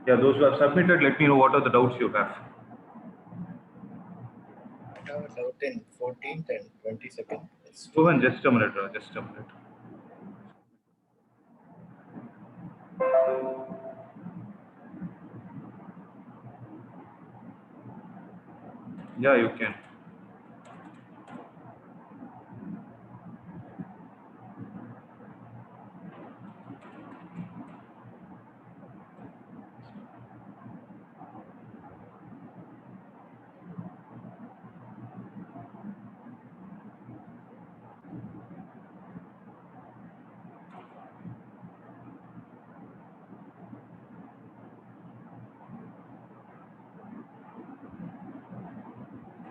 Yeah, those who have submitted, let me know what are the doubts you have. I have a doubt in 14th and 22nd. Rohan, just a minute, just a minute. Yeah, you can.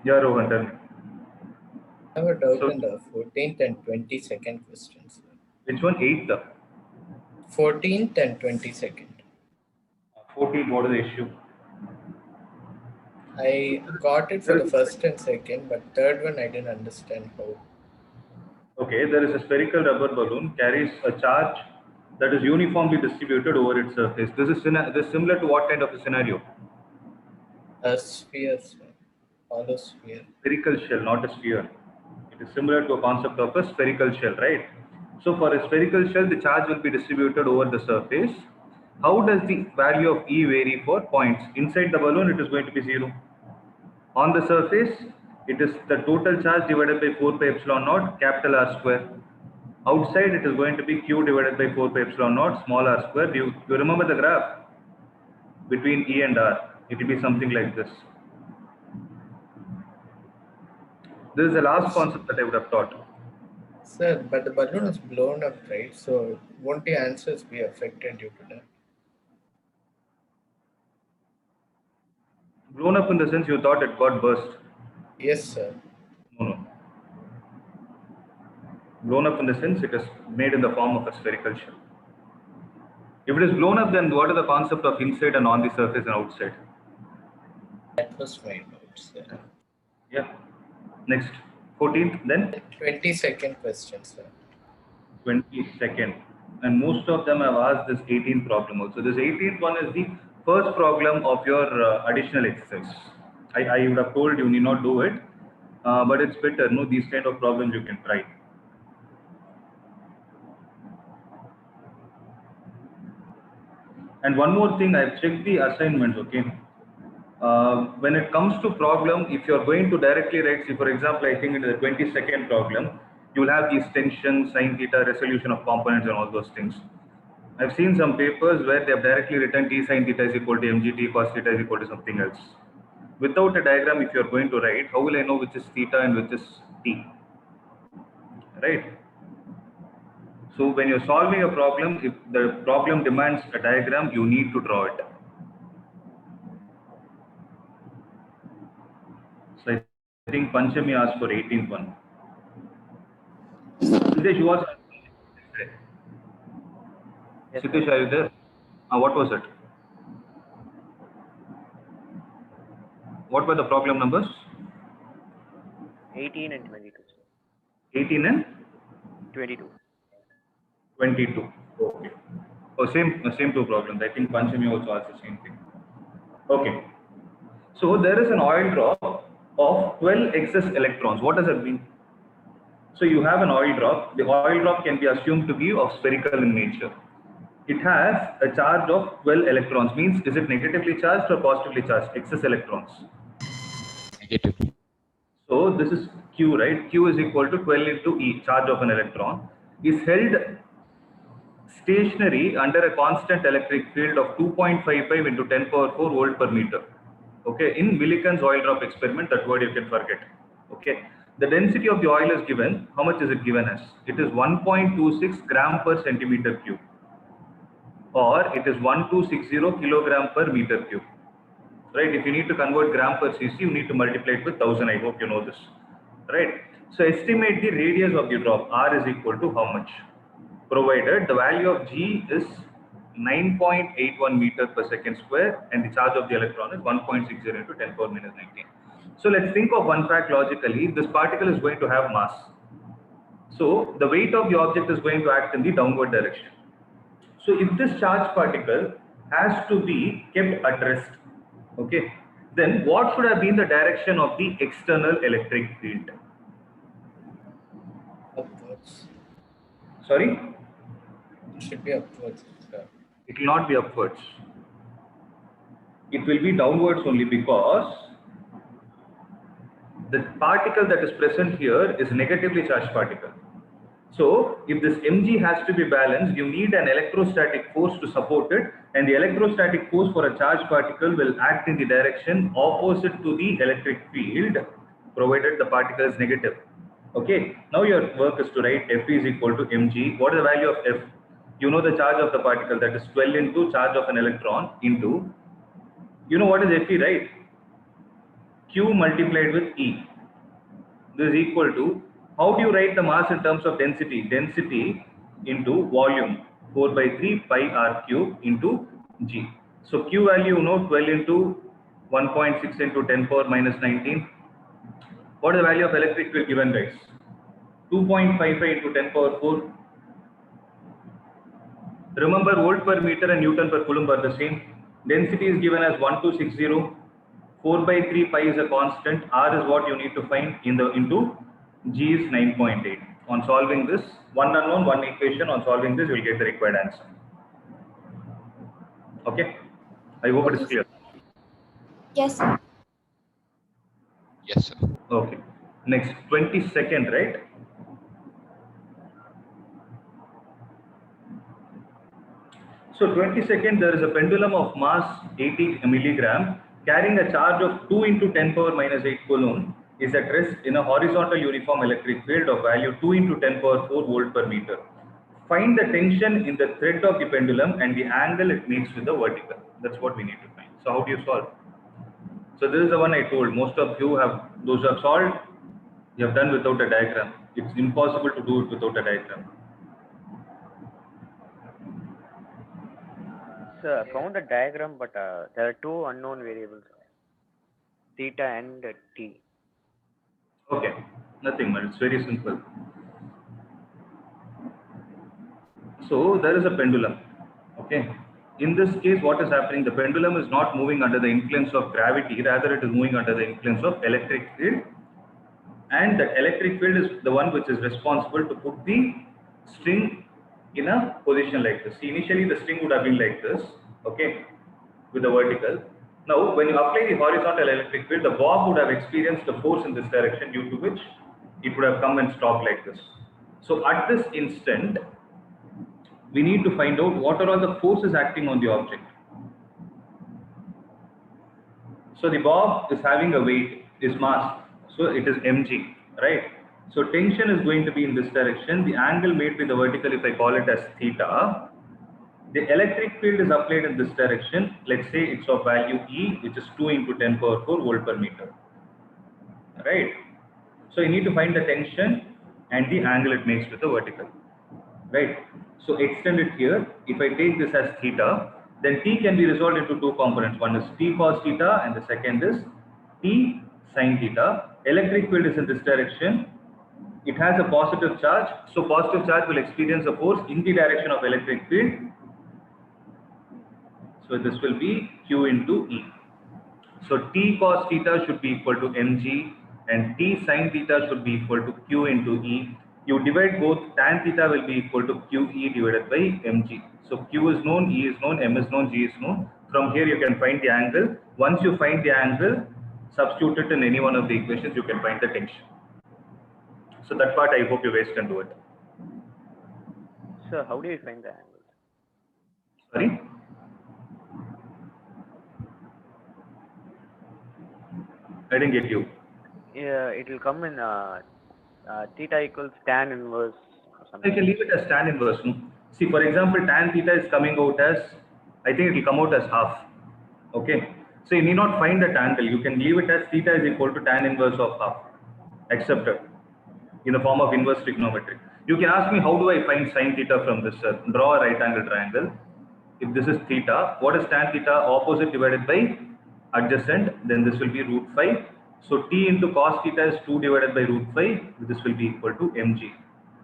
Yeah, Rohan, tell me. I have a doubt So, in the 14th and 22nd questions. which one? 8th? 14th and 22nd. 14th, what is the issue? I got it for the first and second, but third one I didn't understand how. Okay, there is a spherical rubber balloon carries a charge that is uniformly distributed over its surface. This is similar to what kind of a scenario? A sphere, sir. Hollow sphere. Spherical shell, not a sphere. It is similar to a concept of a spherical shell, right? So for a spherical shell, the charge will be distributed over the surface. How does the value of E vary for points? Inside the balloon, it is going to be 0. On the surface, it is the total charge divided by 4 pi epsilon naught, capital R square. Outside, it is going to be Q divided by 4 pi epsilon naught, small r square. You remember the graph between E and R? It will be something like this. This is the last concept that I would have taught. Sir, but the balloon is blown up, right? So won't the answers be affected due to that? Blown up in the sense you thought it got burst. Yes, sir. No. Blown up in the sense it is made in the form of a spherical shell. If it is blown up, then what are the concept of inside and on the surface and outside? That was my doubt, sir. Yeah. Next. 14th, then? 22nd question, sir. 22nd. And most of them have asked this 18th problem also. This 18th one is the first problem of your additional exercise. I would have told you need not do it, but it's better. No, these kind of problems you can try. And one more thing, I've checked the assignments, okay? When it comes to problem, if you're going to directly write, see, for example, I think in the 22nd problem, you'll have these tension, sine theta, resolution of components and all those things. I've seen some papers where they have directly written T sine theta is equal to mg, T cos theta is equal to something else. Without a diagram, if you're going to write, how will I know which is theta and which is T? Right? So when you're solving a problem, if the problem demands a diagram, you need to draw it. So I think Panchami asked for 18th one. Siddesh, you was Yes, Siddesh, are you there? What was it? What were the problem numbers? 18 and 22. 18 and 22. 22. Okay. Oh, same two problems. I think Panchami also asked the same thing. Okay. So there is an oil drop of 12 excess electrons. What does that mean? So you have an oil drop. The oil drop can be assumed to be of spherical in nature. It has a charge of 12 electrons. Means is it negatively charged or positively charged? Excess electrons. Negative. So this is Q, right? Q is equal to 12 into E, charge of an electron, is held stationary under a constant electric field of 2.55 into 10 power 4 volt per meter. Okay, in Millikan's oil drop experiment, that word you can forget. Okay, the density of the oil is given. How much is it given as? It is 1.26 gram per centimeter cube, or it is 1260 kilogram per meter cube. Right? If you need to convert gram per cc, you need to multiply it with 1000. I hope you know this. Right? So estimate the radius of the drop. R is equal to how much? Provided the value of G is 9.81 meter per second square and the charge of the electron is 1.60 into 10 power minus 19. So let's think of one fact logically. This particle is going to have mass. So the weight of the object is going to act in the downward direction. So if this charged particle has to be kept at rest. Okay. Then what should have been the direction of the external electric field? Upwards. Sorry, It should be upwards, sir. it will not be upwards. It will be downwards only because the particle that is present here is a negatively charged particle. So if this mg has to be balanced, you need an electrostatic force to support it, and the electrostatic force for a charged particle will act in the direction opposite to the electric field, provided the particle is negative. Okay, now your work is to write F is equal to mg. What is the value of F? You know the charge of the particle, that is 12 into charge of an electron into, you know what is Fe, right? Q multiplied with E. This is equal to, how do you write the mass in terms of density? Density into volume, 4 by 3 pi r cube into G. So Q value, you know, 12 into 1.6 into 10 power minus 19. What is the value of electric field given, guys? 2.55 into 10 power 4. Remember, volt per meter and Newton per coulomb are the same. Density is given as 1260. 4 by 3 pi is a constant. R is what you need to find into G is 9.8. On solving this, one unknown, one equation. On solving this, you will get the required answer. Okay. I hope it is clear. Yes, sir. Yes, sir. Okay. Next, 22nd, right? So 22nd, there is a pendulum of mass 80 milligram carrying a charge of 2 into 10 power minus 8 coulomb is at rest in a horizontal uniform electric field of value 2 into 10 power 4 volt per meter. Find the tension in the thread of the pendulum and the angle it makes with the vertical. That's what we need to find. So how do you solve? So this is the one I told. Most of you have, those who have solved, you have done without a diagram. It's impossible to do it without a diagram. Sir, I found a diagram, but there are two unknown variables, theta and t. Okay, nothing much. It's very simple. So there is a pendulum. Okay. In this case, what is happening? The pendulum is not moving under the influence of gravity, rather it is moving under the influence of electric field. And that electric field is the one which is responsible to put the string in a position like this. See, initially the string would have been like this, okay, with the vertical. Now, when you apply the horizontal electric field, the bob would have experienced a force in this direction, due to which it would have come and stopped like this. So at this instant, we need to find out what are all the forces acting on the object. So the bob is having a weight, is mass, so it is mg, right? So tension is going to be in this direction. The angle made by the vertical, if I call it as theta, the electric field is applied in this direction. Let's say it's of value E, which is 2 into 10 power 4 volt per meter, right? So you need to find the tension and the angle it makes with the vertical, right? So extend it here. If I take this as theta, then T can be resolved into two components. One is T cos theta and the second is T sin theta. Electric field is in this direction. It has a positive charge. So positive charge will experience a force in the direction of electric field. So this will be Q into E. So T cos theta should be equal to mg and T sin theta should be equal to Q into E. You divide both, tan theta will be equal to QE divided by mg. So Q is known, E is known, M is known, G is known. From here you can find the angle. Once you find the angle, substitute it in any one of the equations, you can find the tension. So that part I hope you guys can do it. Sir, how do you find the angle? Sorry? I didn't get you. Yeah, it will come in theta equals tan inverse or I something. can leave it as tan inverse. No? See, for example, tan theta is coming out as, I think it will come out as half. Okay. So you need not find that angle. You can leave it as theta is equal to tan inverse of half. Accepted. In the form of inverse trigonometry. You can ask me, how do I find sin theta from this? Draw a right angle triangle. If this is theta, what is tan theta? Opposite divided by adjacent. Then this will be root 5. So T into cos theta is 2 divided by root 5. This will be equal to mg.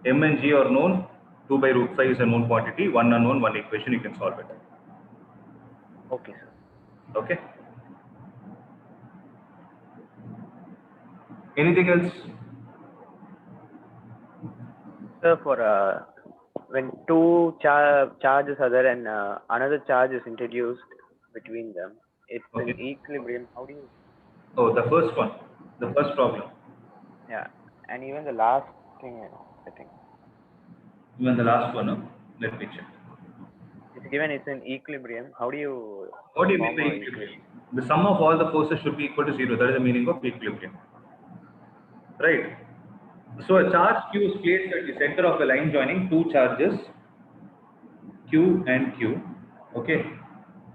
M and G are known. 2 by root 5 is a known quantity. One unknown, one equation. You can solve it. Okay, sir. Okay. Anything else? Sir, for when two charges are there and another charge is introduced between them, it's in Okay. equilibrium. How do you? Oh, the first one, the first problem. Yeah, and even the last thing, I think Even the last one, no? Let me check. it's given. It's in equilibrium. How do you What do you mean form by a equilibrium? The sum of all the forces should be equal to 0. That is the meaning of equilibrium. Right. So a charge Q is placed at the center of a line joining two charges Q and Q. Okay.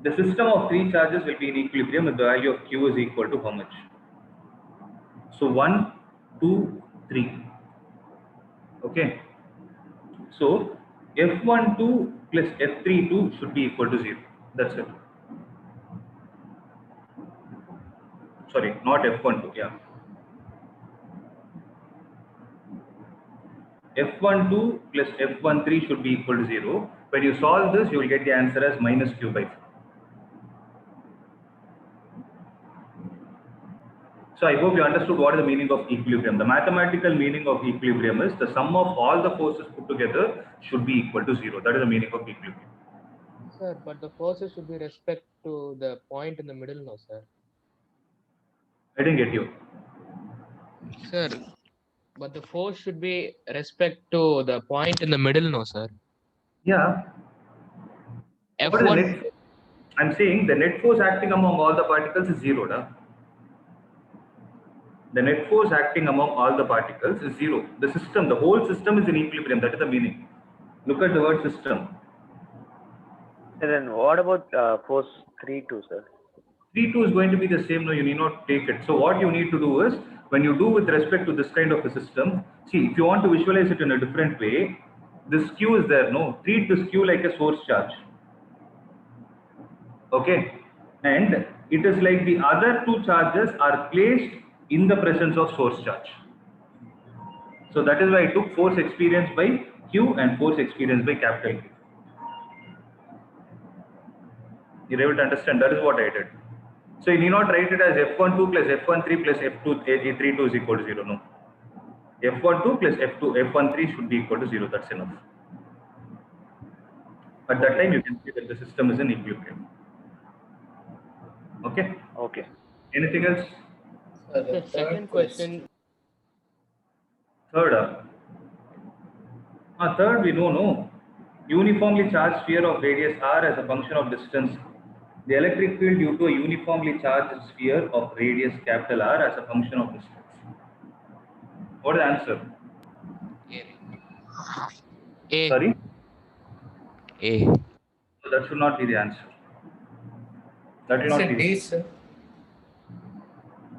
The system of three charges will be in equilibrium if the value of Q is equal to how much? So 1, 2, 3. Okay. So F12 plus F32 should be equal to 0. That's it. Sorry, not F12. Yeah. F12 plus F13 should be equal to 0. When you solve this, you will get the answer as minus Q by 4. So I hope you understood what is the meaning of equilibrium. The mathematical meaning of equilibrium is the sum of all the forces put together should be equal to 0. That is the meaning of equilibrium. Sir, but the forces should be respect to the point in the middle, no, sir. I didn't get you. Sir, but the force should be respect to the point in the middle, no, sir. Yeah. What is the F1. net? I'm saying the net force acting among all the particles is 0. Da? The net force acting among all the particles is 0. The system, the whole system is in equilibrium. That is the meaning. Look at the word system. And then what about force 3-2, sir? 3-2 is going to be the same. No, you need not take it. So what you need to do is, when you do with respect to this kind of a system, see, if you want to visualize it in a different way, this Q is there. No, treat this Q like a source charge. Okay, and it is like the other two charges are placed in the presence of source charge. So that is why I took force experienced by Q and force experienced by capital Q. You're able to understand? That is what I did. So you need not write it as F12 plus F13 plus F32 is equal to 0. No. F12 plus F13 should be equal to 0. That's enough. At that time, you can see that the system is in equilibrium. Okay. Okay. Anything else? Sir, the The third second question. Third. Third, we don't know. Uniformly charged sphere of radius r as a function of distance. The electric field due to a uniformly charged sphere of radius capital R as a function of distance. What is the answer? A. Sorry? A. So that should not be the answer. That will It's not a be. D, sir.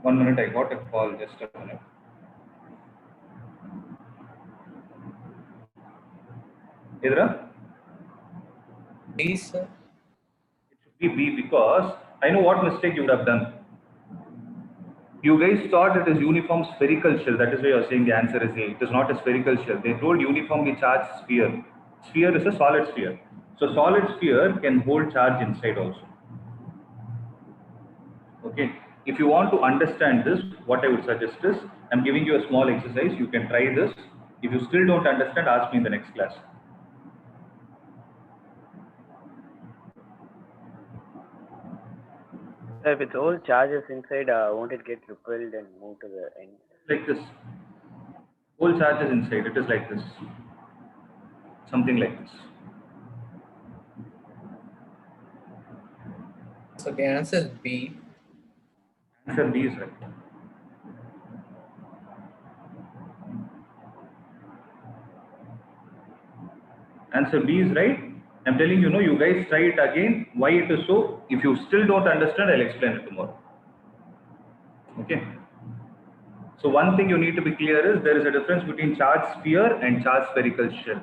1 minute, I got a call. Just a minute. Idra? D, sir. It should be B because I know what mistake you would have done. You guys thought it is uniform spherical shell. That is why you are saying the answer is A. It is not a spherical shell. They told uniformly charged sphere. Sphere is a solid sphere. So solid sphere can hold charge inside also. Okay. If you want to understand this, what I would suggest is, I'm giving you a small exercise. You can try this. If you still don't understand, ask me in the next class. So if it's all charges inside, won't it get repelled and move to the end? Like this. Whole charge is inside. It is like this. Something like this. So the answer is B. Answer B is right. Answer B is right. I'm telling you, you guys try it again. Why it is so? If you still don't understand, I'll explain it tomorrow. Okay. So one thing you need to be clear is there is a difference between charged sphere and charged spherical shell.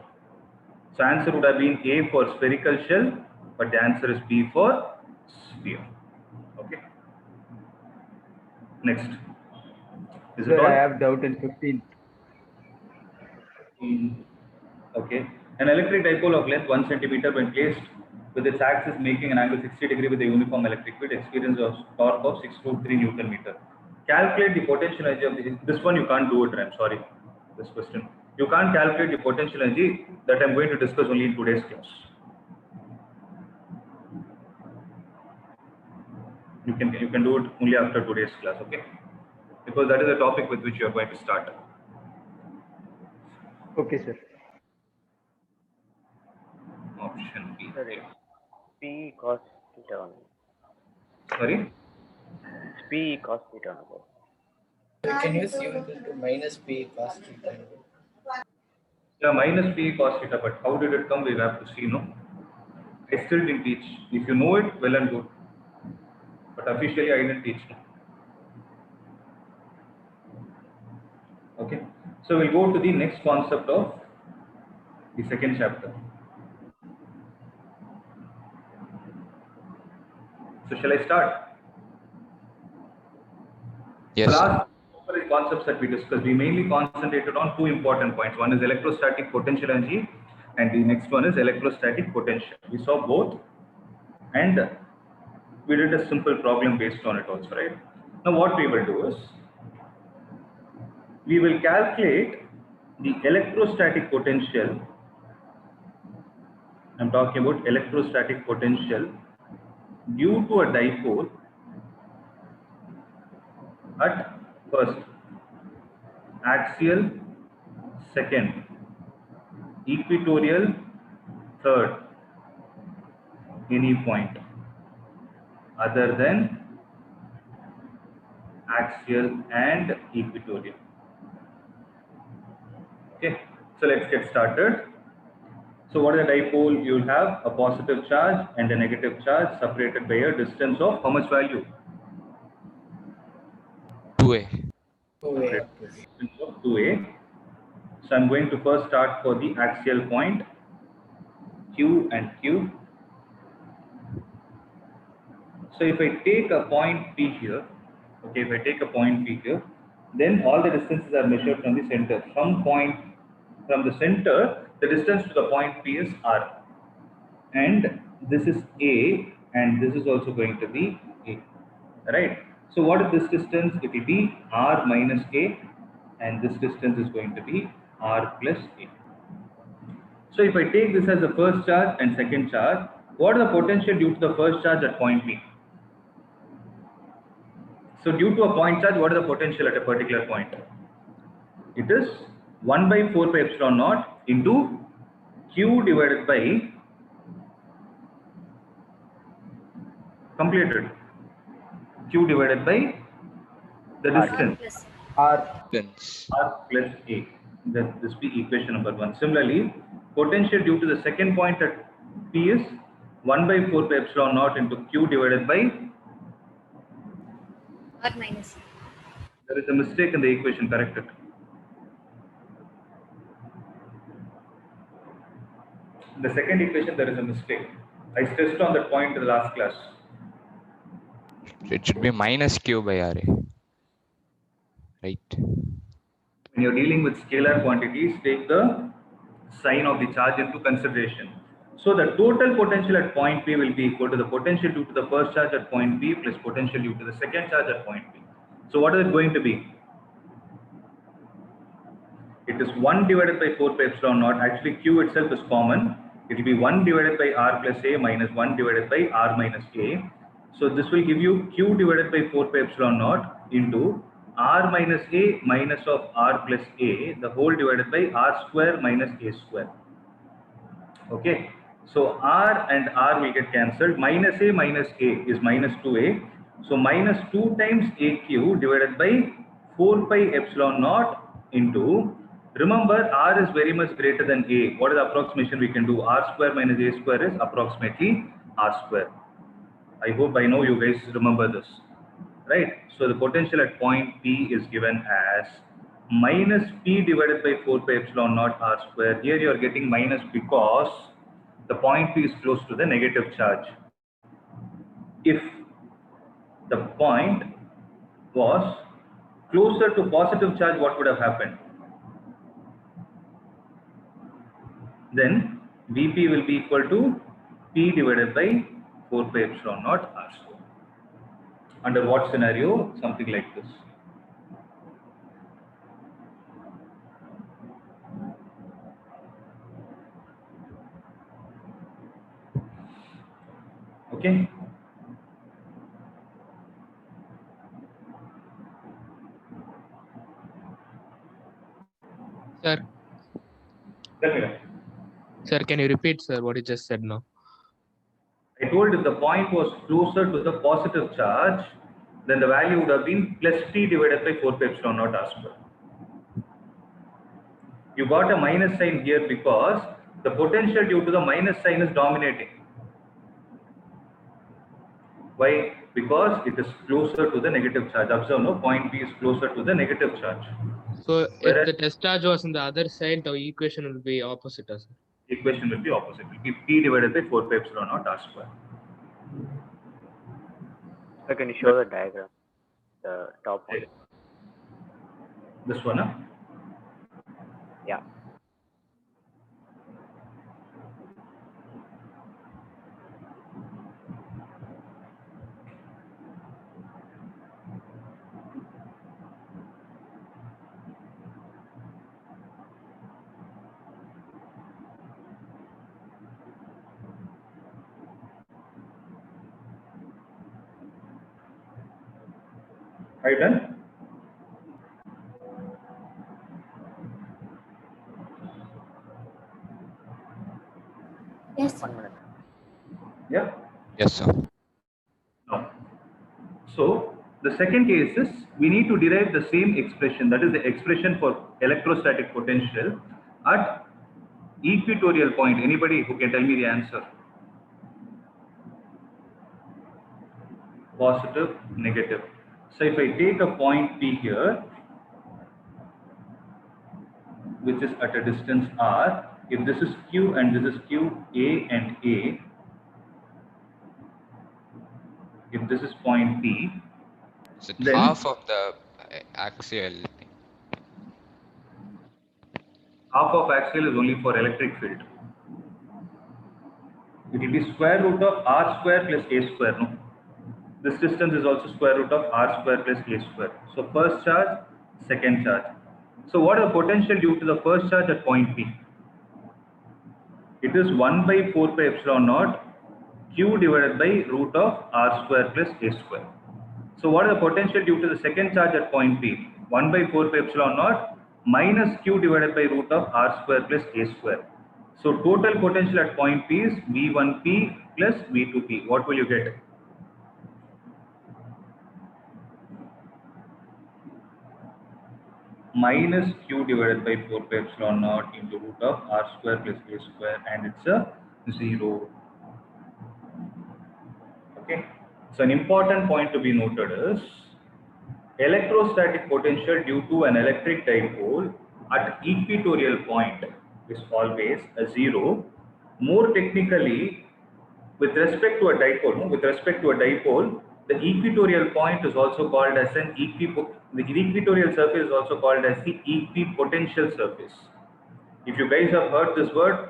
So answer would have been A for spherical shell, but the answer is B for sphere. Okay. Next. Is it Sir, all? I have doubt in 15th. Okay. An electric dipole of length 1 centimeter when placed with its axis making an angle 60 degree with a uniform electric field, experience of torque of 6√3 Newton meter. Calculate the potential energy of this one you can't do it, I'm sorry, this question. You can't calculate the potential energy that I'm going to discuss only in today's class. You can do it only after today's class, okay? Because that is the topic with which you are going to start. Okay, sir. Option B. Sorry. P cos theta only. Sorry? It's P cos theta only. We can use u equal to minus p cos theta. Yeah, minus P cos theta, but how did it come? We have to see, no? I still didn't teach. If you know it, well and good. But officially, I didn't teach. Okay. So we'll go to the next concept of the second chapter. So shall I start? Yes. sir. Last concepts that we discussed, we mainly concentrated on two important points. One is electrostatic potential energy, and the next one is electrostatic potential. We saw both, and we did a simple problem based on it also, right? Now what we will do is, we will calculate the electrostatic potential. I'm talking about electrostatic potential due to a dipole at first, axial second, equatorial third, any point other than axial and equatorial. Okay, so let's get started. So what is a dipole? You will have a positive charge and a negative charge separated by a distance of how much value? 2a. 2a. Distance of 2a. So I'm going to first start for the axial point Q and Q. So if I take a point P here, okay, if I take a point P here, then all the distances are measured from the center. From the center, the distance to the point P is R. And this is A, and this is also going to be A. Right? So what is this distance? It will be R minus A, and this distance is going to be R plus A. So if I take this as the first charge and second charge, what is the potential due to the first charge at point P? So due to a point charge, what is the potential at a particular point? It is 1 by 4 pi epsilon naught into Q divided by completed Q divided by the distance R. Distance. R plus A. That this be equation number 1. Similarly, potential due to the second point at P is 1 by 4 pi epsilon naught into Q divided by. R minus. There is a mistake in the equation, correct it. The second equation, there is a mistake. I stressed on that point in the last class. It should be minus q by ra. Right. When you're dealing with scalar quantities, take the sign of the charge into consideration. So the total potential at point P will be equal to the potential due to the first charge at point P plus potential due to the second charge at point P. So what is it going to be? It is 1 divided by 4 pi epsilon naught. Actually, Q itself is common. It will be 1 divided by R plus A minus 1 divided by R minus A. So this will give you Q divided by 4 pi epsilon naught into R minus A minus of R plus A, the whole divided by R square minus A square. Okay. So R and R will get cancelled. Minus A is minus 2A. So minus 2 times AQ divided by 4 pi epsilon naught into, remember R is very much greater than A. What is the approximation we can do? R square minus A square is approximately R square. I hope by now you guys remember this. Right? So the potential at point P is given as minus P divided by 4 pi epsilon naught R square. Here you are getting minus because the point P is close to the negative charge. If the point was closer to positive charge, what would have happened? Then Vp will be equal to P divided by 4 pi epsilon naught R square. Under what scenario? Something like this. Okay. Sir, Tell me that. sir, can you repeat, sir, what you just said now? I told if the point was closer to the positive charge, then the value would have been plus T divided by 4 pi epsilon naught R square. You got a minus sign here because the potential due to the minus sign is dominating. Why? Because it is closer to the negative charge. Observe, no, point P is closer to the negative charge. So if Whereas the test charge was on the other side, the equation will be opposite, sir. equation will be opposite. It will be P divided by 4 pi epsilon naught R square. So can you show the diagram? The top one. This one, huh? Yeah. Are you done? Yes. 1 minute. Yeah. Yes, sir. No. So the second case is we need to derive the same expression, that is the expression for electrostatic potential at equatorial point. Anybody who can tell me the answer? Positive, negative. So if I take a point P here, which is at a distance R, if this is Q and this is Q, A and A, if this is point P, Is it then half of the axial thing? half of axial is only for electric field. It will be square root of R square plus A square, no? This distance is also square root of R square plus A square. So first charge, second charge. So what is the potential due to the first charge at point P? It is 1 by 4 pi epsilon naught Q divided by root of R square plus A square. So what is the potential due to the second charge at point P? 1 by 4 pi epsilon naught minus Q divided by root of R square plus A square. So total potential at point P is V1P plus V2P. What will you get? Minus Q divided by 4 pi epsilon naught into root of R square plus A square, and it's a 0. Okay. So an important point to be noted is electrostatic potential due to an electric dipole at equatorial point is always a 0. More technically, with respect to a dipole, the equatorial point is also called as an the equatorial surface is also called as the equipotential surface. If you guys have heard this word,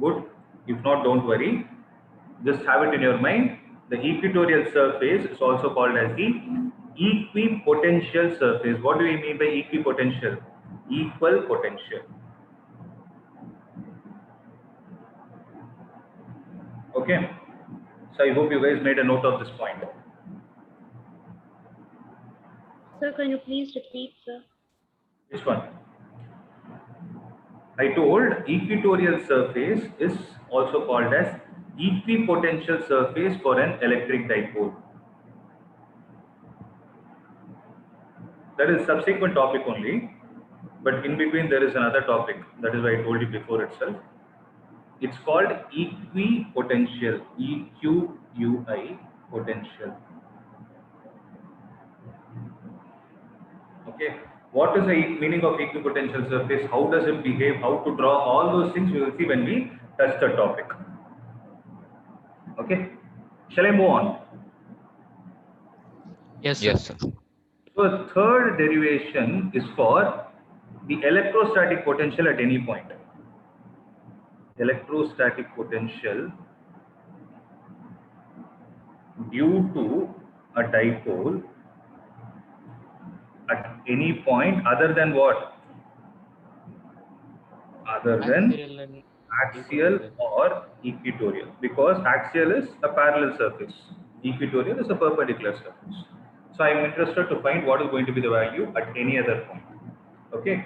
good. If not, don't worry. Just have it in your mind. The equatorial surface is also called as the equipotential surface. What do we mean by equipotential? Equal potential. Okay. So I hope you guys made a note of this point. Sir, can you please repeat, sir? Which one? I told equatorial surface is also called as equipotential surface for an electric dipole. That is subsequent topic only, but in between there is another topic. That is why I told you before itself. It's called equipotential, EQUI potential. Okay. What is the meaning of equipotential surface? How does it behave? How to draw? All those things we will see when we touch the topic. Okay. Shall I move on? Yes, sir. Yes, sir. So the third derivation is for the electrostatic potential at any point. Electrostatic potential due to a dipole at any point other than what? Other than Axial and axial equatorial. or equatorial, because axial is a parallel surface, equatorial is a perpendicular surface. So I am interested to find what is going to be the value at any other point. Okay.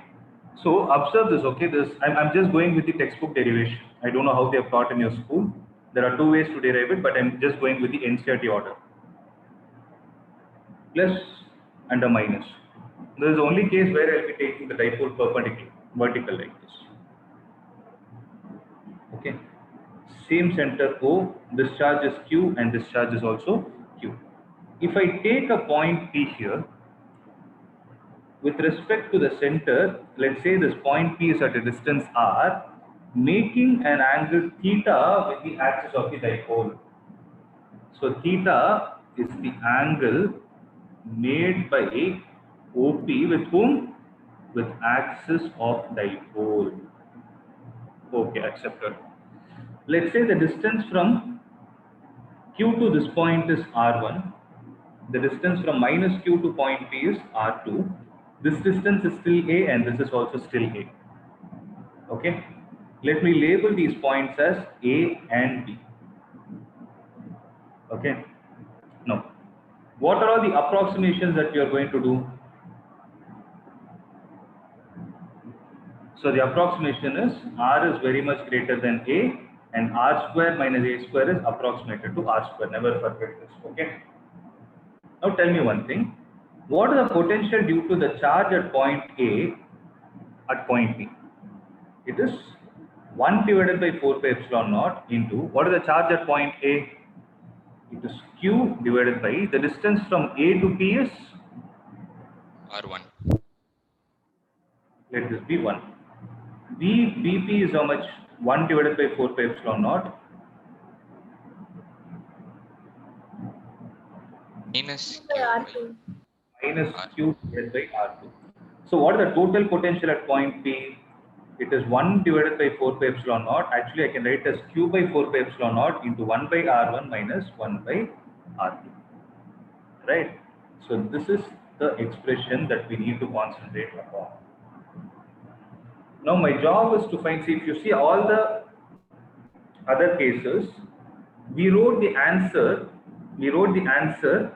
So observe this. Okay, I'm just going with the textbook derivation. I don't know how they have taught in your school. There are two ways to derive it, but I'm just going with the NCERT order. Plus and a minus. This is the only case where I'll be taking the dipole perpendicular, vertical like this. Okay. Same center O, this charge is Q and this charge is also Q. If I take a point P here, with respect to the center, let's say this point P is at a distance R, making an angle theta with the axis of the dipole. So theta is the angle made by OP with whom? With axis of dipole. Okay, accepted. Let's say the distance from Q to this point is R1. The distance from minus Q to point P is R2. This distance is still A and this is also still A. Okay. Let me label these points as A and B. Okay. Now, what are all the approximations that we are going to do? So the approximation is R is very much greater than A and R square minus A square is approximated to R square. Never forget this. Okay. Now tell me one thing. What is the potential due to the charge at point A at point B? It is 1 divided by 4 pi epsilon naught into, what is the charge at point A? It is Q divided by, the distance from A to B is? R1. Let this be 1. BP is how much? 1 divided by 4 pi epsilon naught. Minus Q R2. Minus Q divided by R2. So what is the total potential at point P? It is 1 divided by 4 pi epsilon naught. Actually, I can write as Q by 4 pi epsilon naught into 1 by R1 minus 1 by R2. Right? So this is the expression that we need to concentrate upon. Now my job is to find, see, if you see all the other cases, we wrote the answer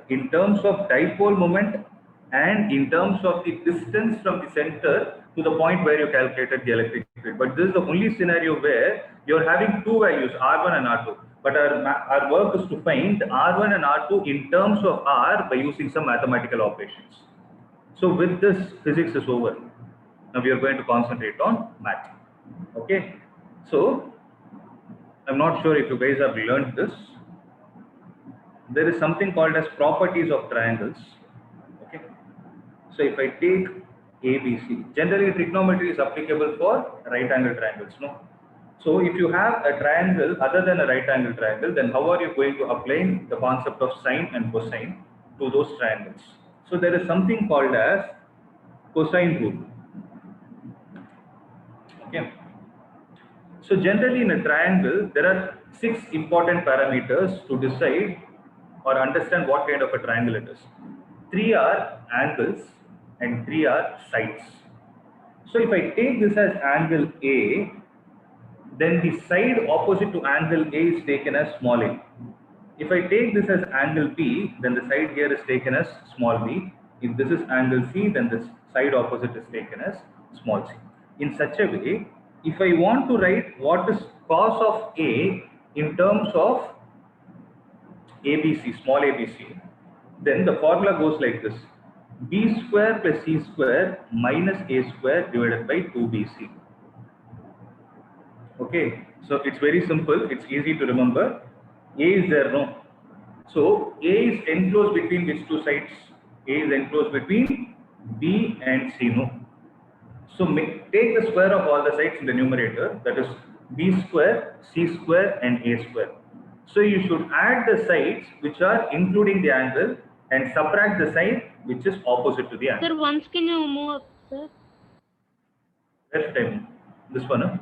in terms of dipole moment and in terms of the distance from the center to the point where you calculated the electric field. But this is the only scenario where you're having two values, R1 and R2. But our work is to find R1 and R2 in terms of R by using some mathematical operations. So with this, physics is over. Now we are going to concentrate on math. Okay. So I'm not sure if you guys have learned this. There is something called as properties of triangles. Okay. So if I take ABC, generally trigonometry is applicable for right angle triangles, no? So if you have a triangle other than a right angle triangle, then how are you going to apply the concept of sine and cosine to those triangles? So there is something called as cosine rule. Okay. So generally in a triangle, there are 6 important parameters to decide or understand what kind of a triangle it is. 3 are angles and 3 are sides. So if I take this as angle A, then the side opposite to angle A is taken as small a. If I take this as angle B, then the side here is taken as small b. If this is angle C, then this side opposite is taken as small c. In such a way, if I want to write what is cos of A in terms of ABC, small abc, then the formula goes like this: b square plus c square minus a square divided by 2bc. Okay, so it's very simple, it's easy to remember. A is there, no? So A is enclosed between which two sides? A is enclosed between B and C, no? So take the square of all the sides in the numerator, that is B square, C square and A square. So you should add the sides which are including the angle and subtract the side which is opposite to the angle. Sir, once can you move up, sir? Left time. This one, huh?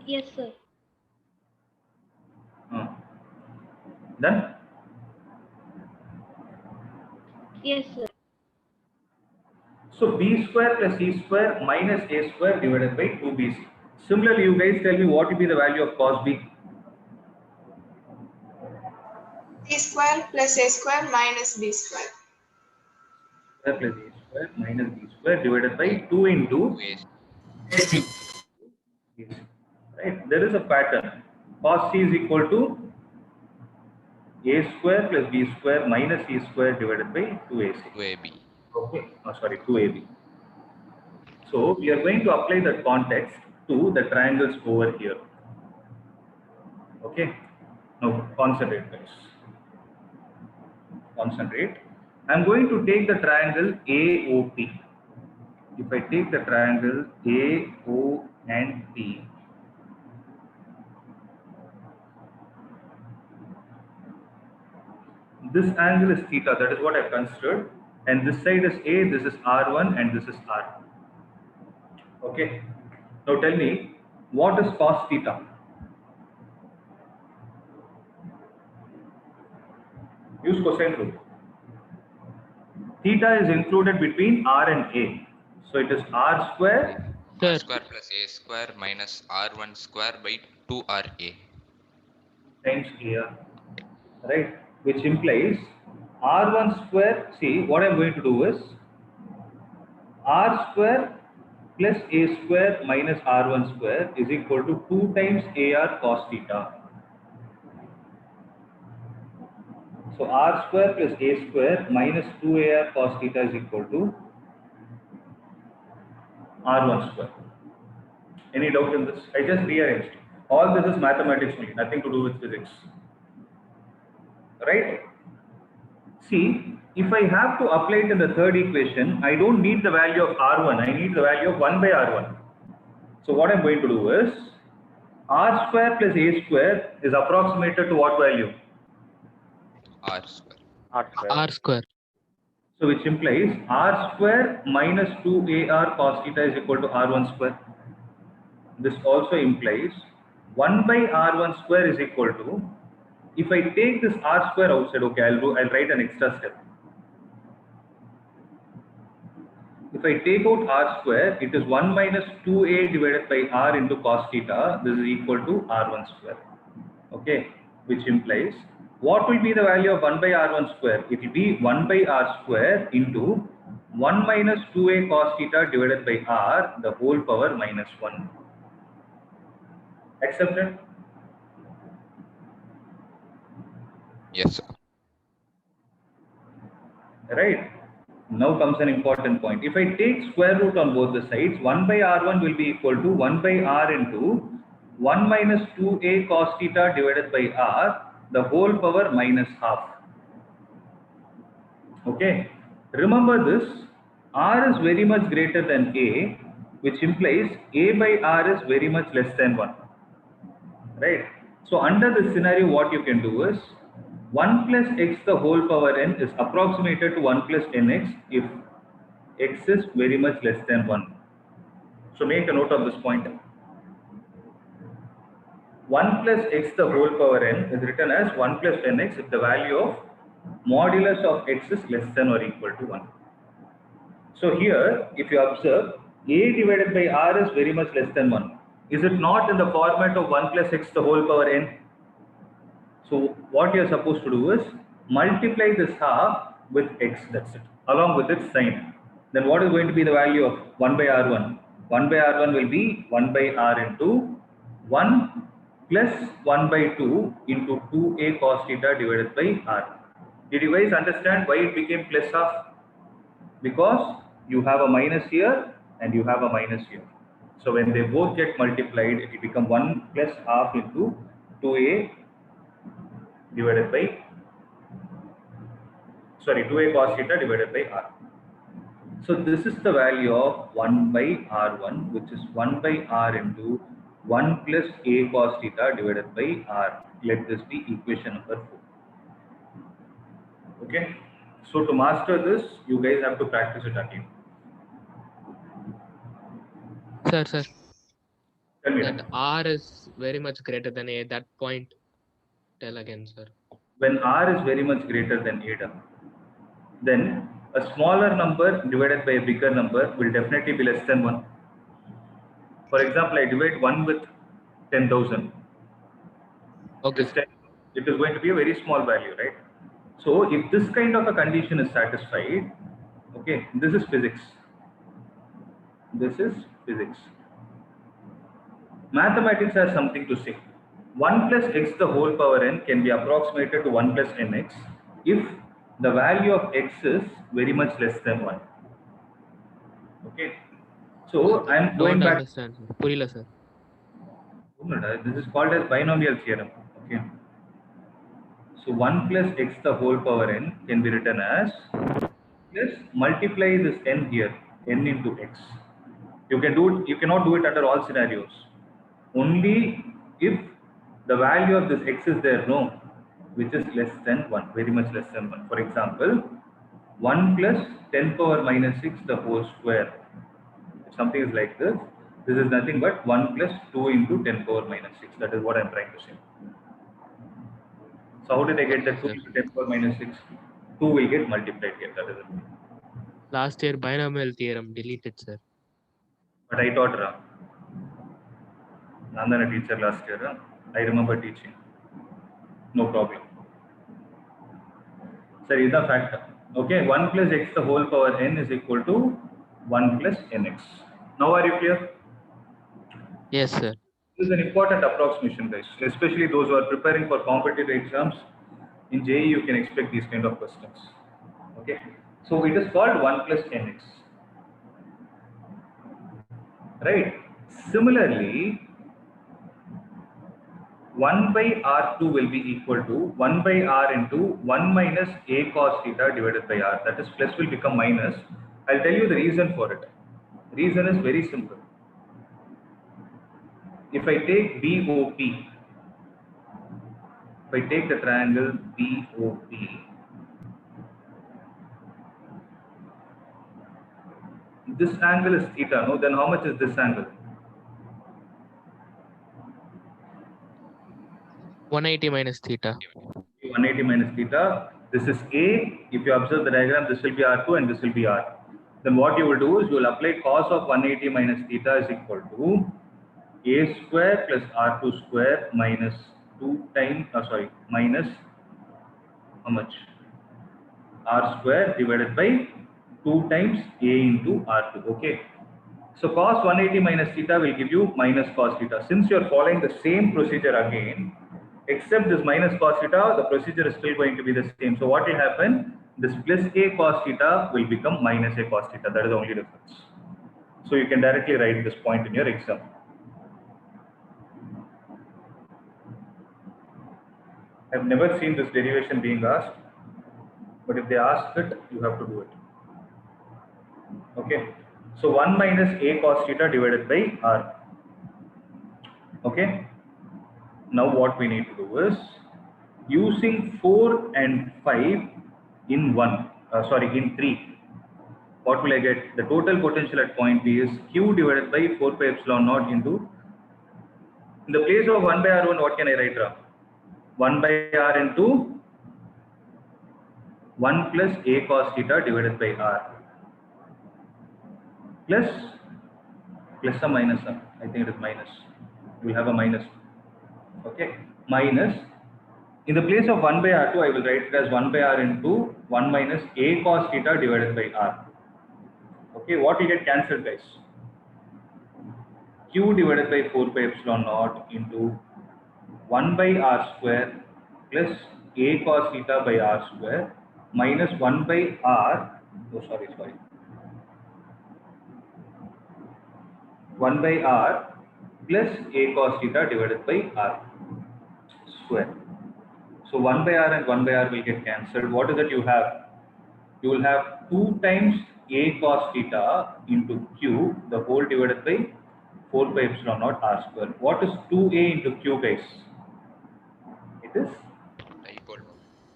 Yes, sir. Done? Yes, sir. So b square plus c square minus a square divided by 2bc. Similarly, you guys tell me what will be the value of cos b. C square plus A square minus B square. Square plus a square minus b square divided by 2 into 2a. ac. Right? There is a pattern. Cos c is equal to a square plus b square minus c square divided by 2ac. 2ab. Okay. Oh, sorry, 2ab. So we are going to apply that context to the triangles over here. Okay. Now concentrate, guys. Concentrate. I'm going to take the triangle AOP. If I take the triangle AO and P, this angle is theta, that is what I've considered, and this side is A, this is R1 and this is R. Okay. Now tell me, what is cos theta? Use cosine rule. Theta is included between R and A. So it is R square R Sir, square plus a square minus r1 square by 2ra. times AR. Right? Which implies R1 square. See, what I'm going to do is R square plus A square minus R1 square is equal to 2 times AR cos theta. So R square plus A square minus 2AR cos theta is equal to R1 square. Any doubt in this? I just rearranged. All this is mathematics only, nothing to do with physics. Right? See, if I have to apply it in the third equation, I don't need the value of R1, I need the value of 1 by R1. So what I'm going to do is, R square plus A square is approximated to what value? R square. R square. R square. So which implies R square minus 2AR cos theta is equal to R1 square. This also implies 1 by R1 square is equal to, if I take this R square outside, okay, I'll write an extra step. If I take out R square, it is 1 minus 2A divided by R into cos theta. This is equal to R1 square. Okay, which implies what will be the value of 1 by R1 square? It will be 1 by R square into 1 minus 2A cos theta divided by R, the whole power minus 1. Accepted? Yes, sir. Right. Now comes an important point. If I take square root on both the sides, 1 by R1 will be equal to 1 by R into 1 minus 2A cos theta divided by R, the whole power minus half. Okay. Remember this, R is very much greater than A, which implies A by R is very much less than 1. Right. So under this scenario, what you can do is 1 plus x the whole power n is approximated to 1 plus nx if x is very much less than 1. So make a note of this point. 1 plus x the whole power n is written as 1 plus nx if the value of modulus of x is less than or equal to 1. So here, if you observe, a divided by r is very much less than 1. Is it not in the format of 1 plus x the whole power n? So what you are supposed to do is multiply this half with x, that's it, along with its sign. Then what is going to be the value of 1 by r1? 1 by r1 will be 1 by r into 1 plus 1 by 2 into 2a cos theta divided by r. Did you guys understand why it became plus half? Because you have a minus here and you have a minus here. So when they both get multiplied, it will become 1 plus half into 2a divided by, 2a cos theta divided by r. So this is the value of 1 by r1, which is 1 by r into 1 plus a cos theta divided by r. Let this be equation number 4. Okay. So to master this, you guys have to practice it again. Sir. Tell me That now. R is very much greater than A. That point, tell again, sir. when r is very much greater than eta, then a smaller number divided by a bigger number will definitely be less than 1. For example, I divide 1 with 10,000. Okay. It is going to be a very small value, right? So if this kind of a condition is satisfied, okay, this is physics. This is physics. Mathematics has something to say. 1 plus x the whole power n can be approximated to 1 plus nx if the value of x is very much less than 1. Okay. So I am going Don't back. understand, sir. Purila, sir. This is called as binomial theorem. Okay. So 1 plus x the whole power n can be written as plus multiply this n here, n into x. You can do it. You cannot do it under all scenarios. Only if the value of this x is there, no, which is less than 1, very much less than 1. For example, 1 plus 10 power minus 6 the whole square. If something is like this, this is nothing but 1 plus 2 into 10 power minus 6. That is what I am trying to say. So how did I get that 2 into 10 power minus 6? 2 will get multiplied here. That is it. Last year binomial theorem deleted, sir. But I taught Ram. I'm a teacher last year. I remember teaching. No problem. Sir, is the factor. Okay, 1 plus x the whole power n is equal to 1 plus nx. Now are you clear? Yes, sir. This is an important approximation, guys. Especially those who are preparing for competitive exams. In JEE, you can expect these kind of questions. Okay. So it is called 1 plus nx. Right. Similarly, 1 by r2 will be equal to 1 by r into 1 minus a cos theta divided by r. That is, plus will become minus. I'll tell you the reason for it. Reason is very simple. If I take BOP, if I take the triangle BOP, this angle is theta, no? Then how much is this angle? 180 minus theta. 180 minus theta. This is A. If you observe the diagram, this will be R2 and this will be R. Then what you will do is you will apply cos of 180 minus theta is equal to A square plus R2 square minus 2 times, minus how much? R square divided by 2 times A into R2. Okay. So cos 180 minus theta will give you minus cos theta. Since you are following the same procedure again, except this minus cos theta, the procedure is still going to be the same. So what will happen? This plus a cos theta will become minus a cos theta. That is the only difference. So you can directly write this point in your exam. I've never seen this derivation being asked, but if they ask it, you have to do it. Okay. So 1 minus a cos theta divided by r. Okay. Now what we need to do is, using 4 and 5 in 3, what will I get? The total potential at point B is Q divided by 4 pi epsilon naught into, in the place of 1 by r1, what can I write? 1 by r into 1 plus a cos theta divided by r. Plus or minus? I think it is minus. We will have a minus. Okay, minus. In the place of 1 by r2, I will write it as 1 by r into 1 minus a cos theta divided by r. Okay, what will get cancelled, guys? Q divided by 4 pi epsilon naught into 1 by r square plus a cos theta by r square minus 1 by r. 1 by r plus a cos theta divided by r square. So 1 by r and 1 by r will get cancelled. What is it you have? You will have 2 times a cos theta into q, the whole divided by 4 pi epsilon naught r square. What is 2a into q, guys? It is Dipole.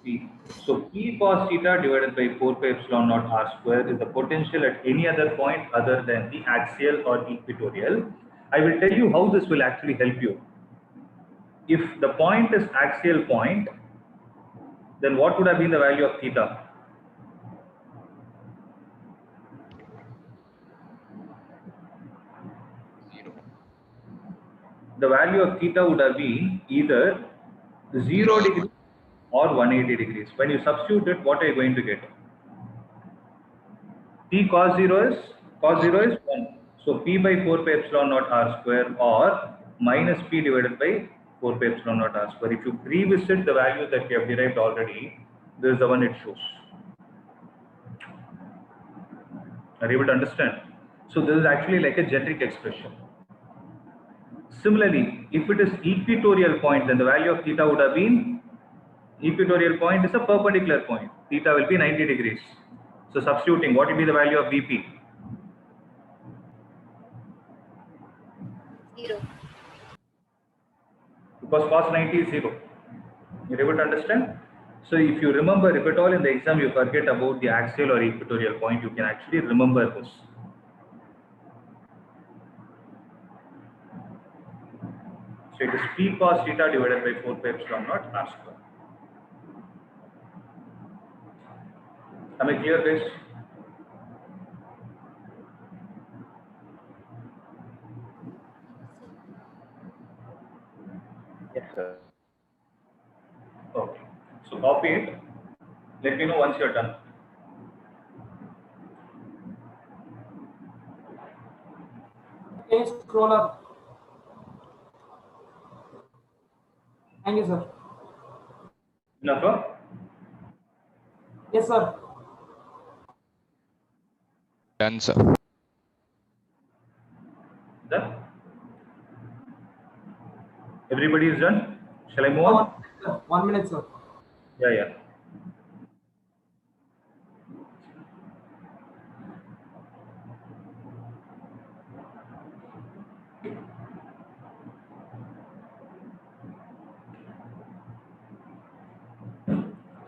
P. So P cos theta divided by 4 pi epsilon naught r square is the potential at any other point other than the axial or equatorial. I will tell you how this will actually help you. If the point is axial point, then what would have been the value of theta? The value of theta would have been either 0 degrees or 180 degrees. When you substitute it, what are you going to get? P cos 0 is 1. So P by 4 pi epsilon naught r square or minus P divided by 4 pi epsilon naught r square. If you revisit the value that we have derived already, this is the one it shows. Are you able to understand? So this is actually like a generic expression. Similarly, if it is equatorial point, then the value of theta would have been, equatorial point is a perpendicular point. Theta will be 90 degrees. So substituting, what will be the value of Vp? 0. Because cos 90 is 0. You're able to understand? So if you remember, if at all in the exam you forget about the axial or equatorial point, you can actually remember this. So it is P cos theta divided by 4 pi epsilon naught r square. Am I clear, guys? Yes, sir. Okay. So copy it. Let me know once you're done. Can you scroll up? Thank you, sir. Enough, huh? Yes, sir. Done, sir. Done? Everybody is done? Shall I move on? 1 minute, sir. Yeah.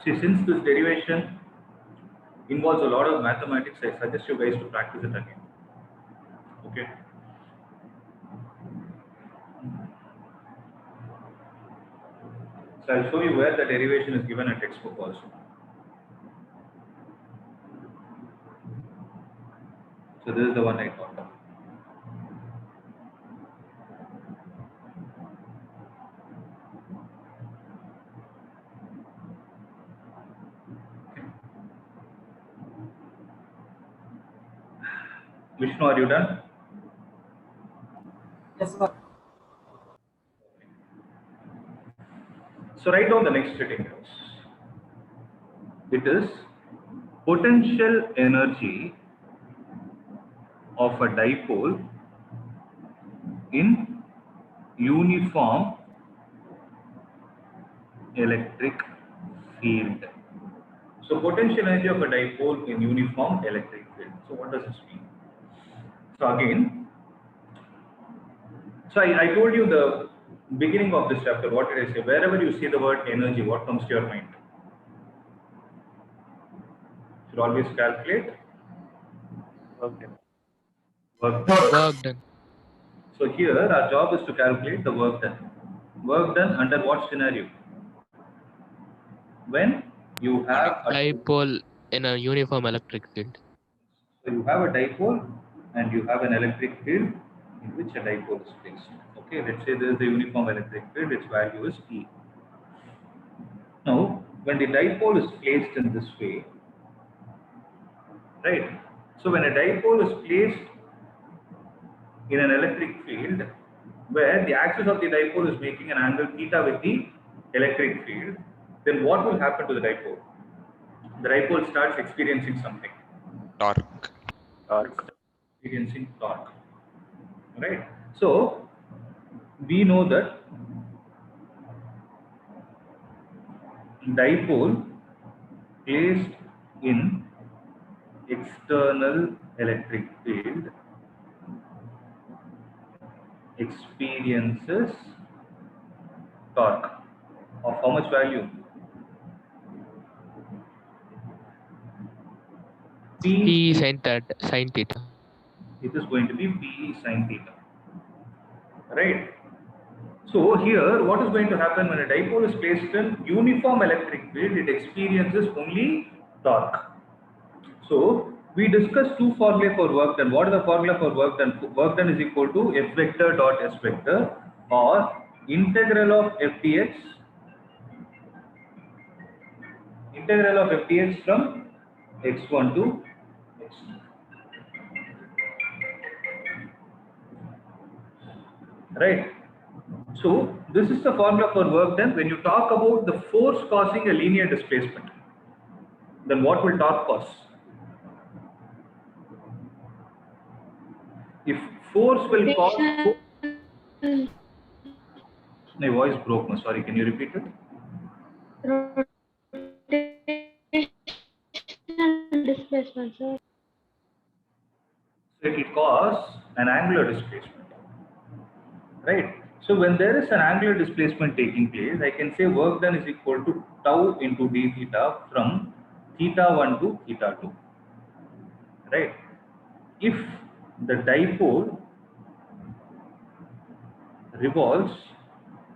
See, since this derivation involves a lot of mathematics, I suggest you guys to practice it again. Okay. So I'll show you where the derivation is given in textbook also. So this is the one I got. Vishnu, are you done? Yes, sir. So write down the next heading. It is potential energy of a dipole in uniform electric field. So potential energy of a dipole in uniform electric field. So what does this mean? So again, so I told you the beginning of this chapter, what did I say? Wherever you see the word energy, what comes to your mind? Should always calculate Work done. work done. Work done. So here our job is to calculate the work done. Work done under what scenario? When you have a Dipole in a uniform electric field. So you have a dipole and you have an electric field in which a dipole is placed. Okay, let's say there is a uniform electric field, its value is E. Now, when the dipole is placed in this way, right? So when a dipole is placed in an electric field where the axis of the dipole is making an angle theta with the electric field, then what will happen to the dipole? The dipole starts experiencing something. Torque. Experiencing torque, right? So we know that dipole placed in external electric field experiences torque of how much value? P sin theta. It is going to be P sin theta, right? So here, what is going to happen when a dipole is placed in uniform electric field? It experiences only torque. So we discussed two formulae for work done. What is the formula for work done? Work done is equal to F vector dot S vector, or integral of Ftx from x1 to x2. Right. So this is the formula for work done. When you talk about the force causing a linear displacement, then what will torque cause? If force will cause, my voice broke. Sorry, can you repeat it? Displacement, sir. So it will cause an angular displacement, right? So when there is an angular displacement taking place, I can say work done is equal to tau into d theta from theta 1 to theta 2, right? If the dipole revolves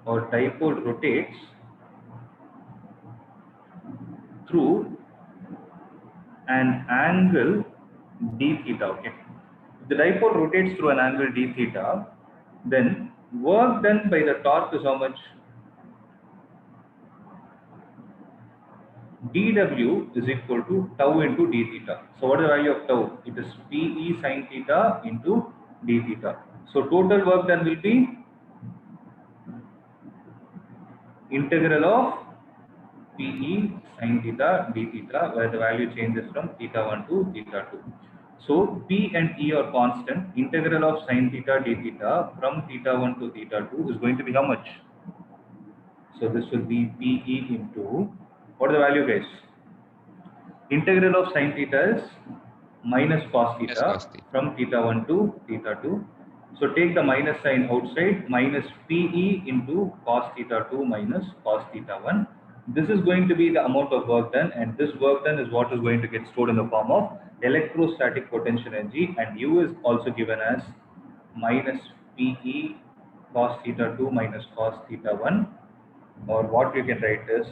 or dipole rotates through an angle d theta, okay? If the dipole rotates through an angle d theta, then work done by the torque is how much? dW is equal to tau into d theta. So what is the value of tau? It is Pe sin theta into d theta. So total work done will be integral of Pe sin theta d theta, where the value changes from theta 1 to theta 2. So P and E are constant. Integral of sin theta d theta from theta 1 to theta 2 is going to be how much? So this will be Pe into, what is the value, guys? Integral of sin theta is minus cos theta, Yes, cos theta. from theta 1 to theta 2. So take the minus sign outside, minus Pe into cos theta 2 minus cos theta 1. This is going to be the amount of work done, and this work done is what is going to get stored in the form of electrostatic potential energy, and U is also given as minus Pe cos theta 2 minus cos theta 1, or what you can write is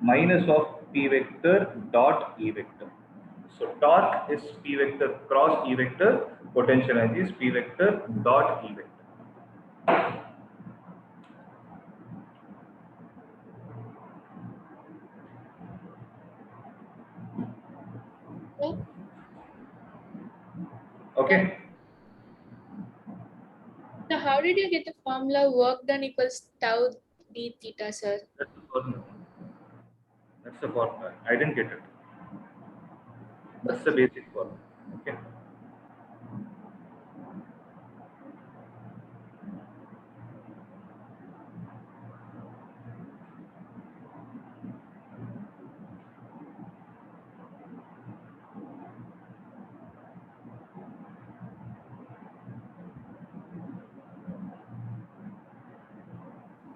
minus of P vector dot E vector. So torque is P vector cross E vector, potential energy is P vector dot E vector. Okay. So how did you get the formula work done equals tau d theta, sir? That's the formula. That's the formula. I didn't get it. That's the basic formula. Okay.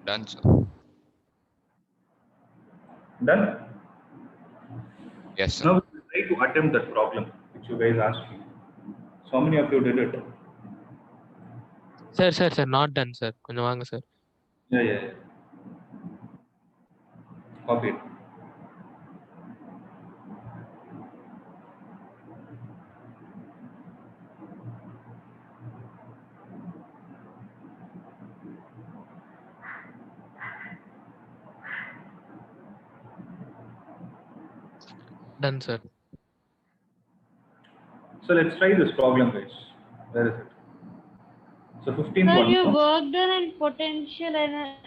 Done, sir. Done? Yes, sir. Now we will try to attempt that problem which you guys asked me. So how many of you did it? Sir, not done, sir. கொஞ்சம் வாங்க, sir. Yeah. Copy it. Done, sir. So let's try this problem, guys. Where is it? So 15 Sir, one. your no? work done and potential energy.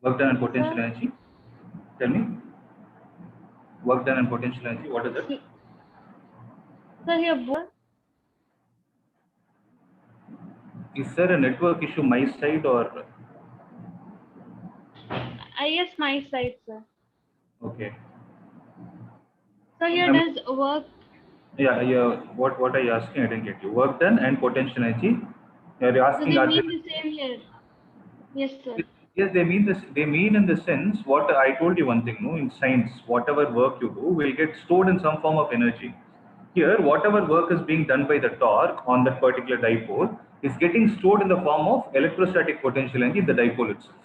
Work done and potential energy. Tell me. Work done and potential energy. What is it? Sir, your work. Is there a network issue my side or? I guess my side, sir. Okay. So here does work. Yeah. What are you asking? I didn't get you. Work done and potential energy. Are you So asking? they are mean they- the same here. Yes, sir. Yes, they mean this. They mean in the sense what I told you one thing. No, in science, whatever work you do will get stored in some form of energy. Here, whatever work is being done by the torque on that particular dipole is getting stored in the form of electrostatic potential energy in the dipole itself.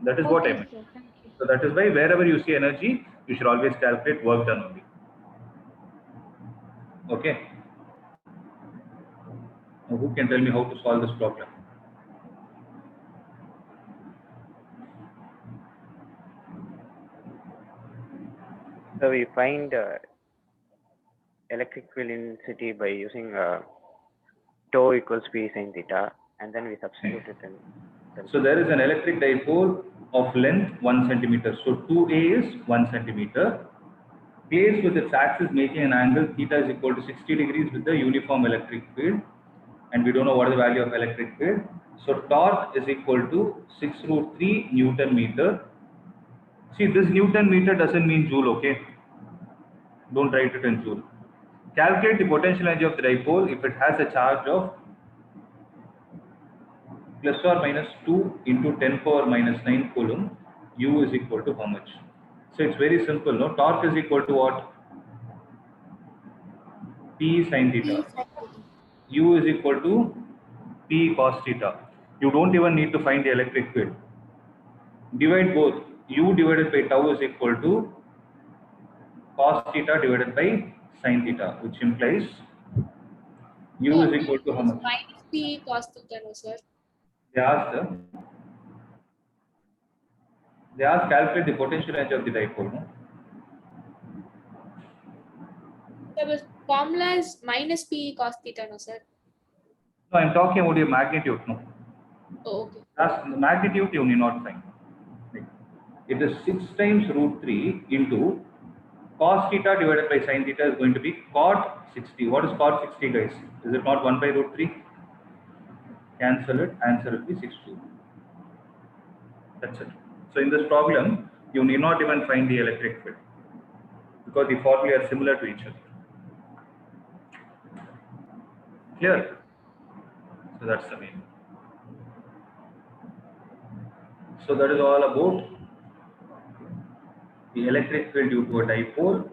That is what I Okay, meant. sir. Thank you. So that is why wherever you see energy, you should always calculate work done only. Okay. Now who can tell me how to solve this problem? So we find electric field intensity by using tau equals P sin theta, and then we substitute it in. So there is an electric dipole of length 1 centimeter. So 2a is 1 centimeter. Placed with its axis making an angle theta is equal to 60 degrees with the uniform electric field. And we don't know what is the value of electric field. So torque is equal to 6 root 3 Newton meter. See, this Newton meter doesn't mean joule, okay? Don't write it in joule. Calculate the potential energy of the dipole if it has a charge of plus or minus 2 into 10 power minus 9 coulomb. U is equal to how much? So it's very simple, no? Torque is equal to what? P sin theta. U is equal to P cos theta. You don't even need to find the electric field. Divide both. U divided by tau is equal to cos theta divided by sin theta, which implies U is equal to how much? Minus P cos theta, no, sir. They asked calculate the potential energy of the dipole, no? The formula is minus P cos theta, no, sir. No, I'm talking about your magnitude, no? Oh, okay. That's the magnitude you need not find. It is 6 times root 3 into cos theta divided by sin theta is going to be cot 60. What is cot 60, guys? Is it not 1 by root 3? Cancel it, answer will be 60. That's it. So in this problem, you need not even find the electric field because the formulae are similar to each other. Clear? So that's the main. So that is all about the electric field due to a dipole.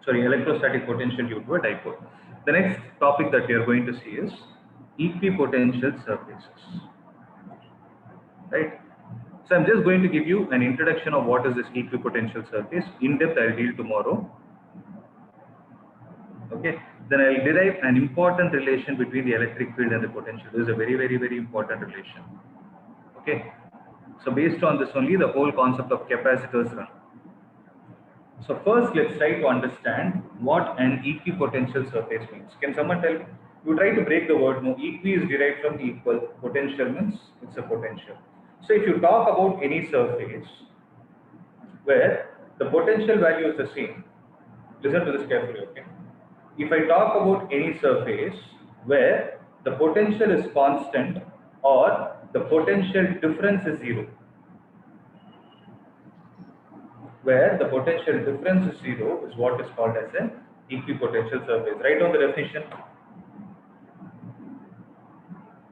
Sorry, electrostatic potential due to a dipole. The next topic that we are going to see is equipotential surfaces. Right? So I'm just going to give you an introduction of what is this equipotential surface. In depth, I'll deal tomorrow. Okay. Then I'll derive an important relation between the electric field and the potential. This is a very, very, very important relation. Okay. So based on this only, the whole concept of capacitors run. So first, let's try to understand what an equipotential surface means. Can someone tell me? You try to break the word. No, equi is derived from equal. Potential means it's a potential. So if you talk about any surface where the potential value is the same, listen to this carefully, okay? If I talk about any surface where the potential is constant or the potential difference is zero, where the potential difference is zero is what is called as an equipotential surface. Write down the definition.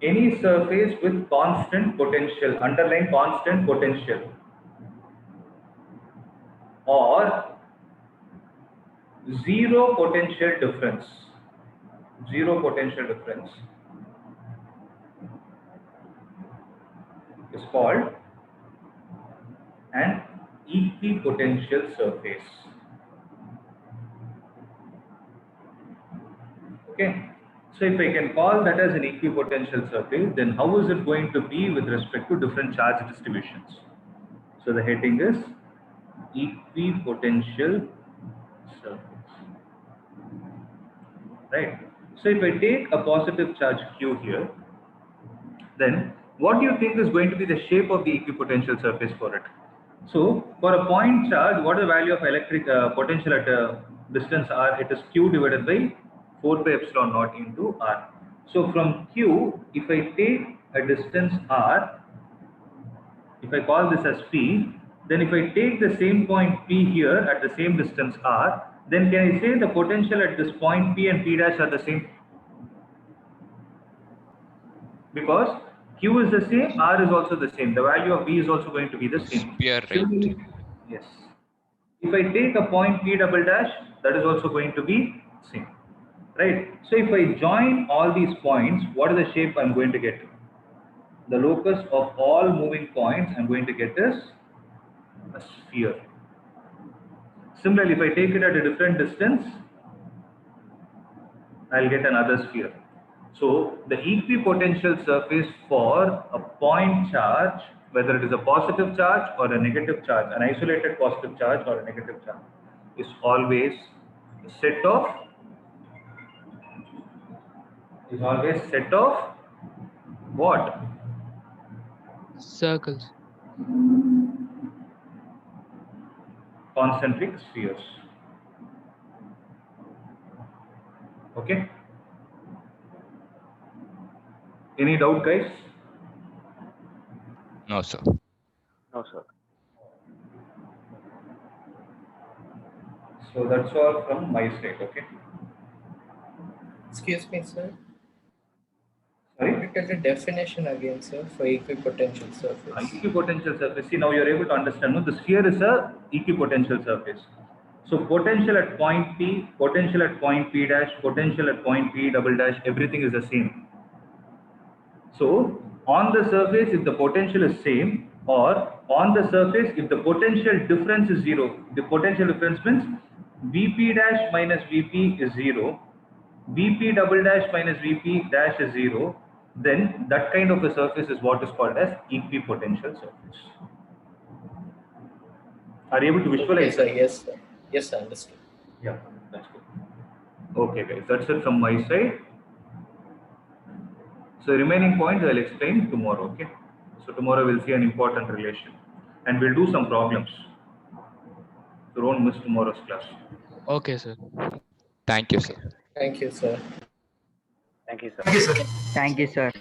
Any surface with constant potential, underline constant potential, or zero potential difference, is called an equipotential surface. Okay. So if I can call that as an equipotential surface, then how is it going to be with respect to different charge distributions? So the heading is equipotential surface. Right. So if I take a positive charge Q here, then what do you think is going to be the shape of the equipotential surface for it? So for a point charge, what is the value of electric potential at a distance r? It is Q divided by 4 pi epsilon naught into r. So from Q, if I take a distance r, if I call this as P, then if I take the same point P here at the same distance r, then can I say the potential at this point P and P dash are the same? Because Q is the same, R is also the same. The value of V is also going to be the same. We are right. Yes. If I take a point P double dash, that is also going to be same. right? So if I join all these points, what is the shape I'm going to get? The locus of all moving points I'm going to get is a sphere. Similarly, if I take it at a different distance, I'll get another sphere. So the equipotential surface for a point charge, whether it is a positive charge or a negative charge, an isolated positive charge or a negative charge, is always a set of what? Circles. Concentric spheres. Okay. Any doubt, guys? No, sir. No, sir. So that's all from my side. Okay. Excuse me, sir. Sorry. Could you tell the definition again, sir, for equipotential surface? Equipotential surface. See, now you're able to understand. No? The sphere is a equipotential surface. So potential at point P, potential at point P dash, potential at point P double dash, everything is the same. So on the surface, if the potential is same, or on the surface, if the potential difference is zero, the potential difference means Vp dash minus Vp is zero, Vp double dash minus Vp dash is zero, then that kind of a surface is what is called as equipotential surface. Are you able to visualize? Okay, sir. Yes, sir. Yes, I understood. Yeah, that's good. Okay, guys, that's it from my side. So remaining points I'll explain tomorrow. Okay. So tomorrow we'll see an important relation, and we'll do some problems. So don't miss tomorrow's class. Okay, sir. Thank you, sir. Thank you, sir. Thank you, sir. Thank you, sir. Thank you, sir.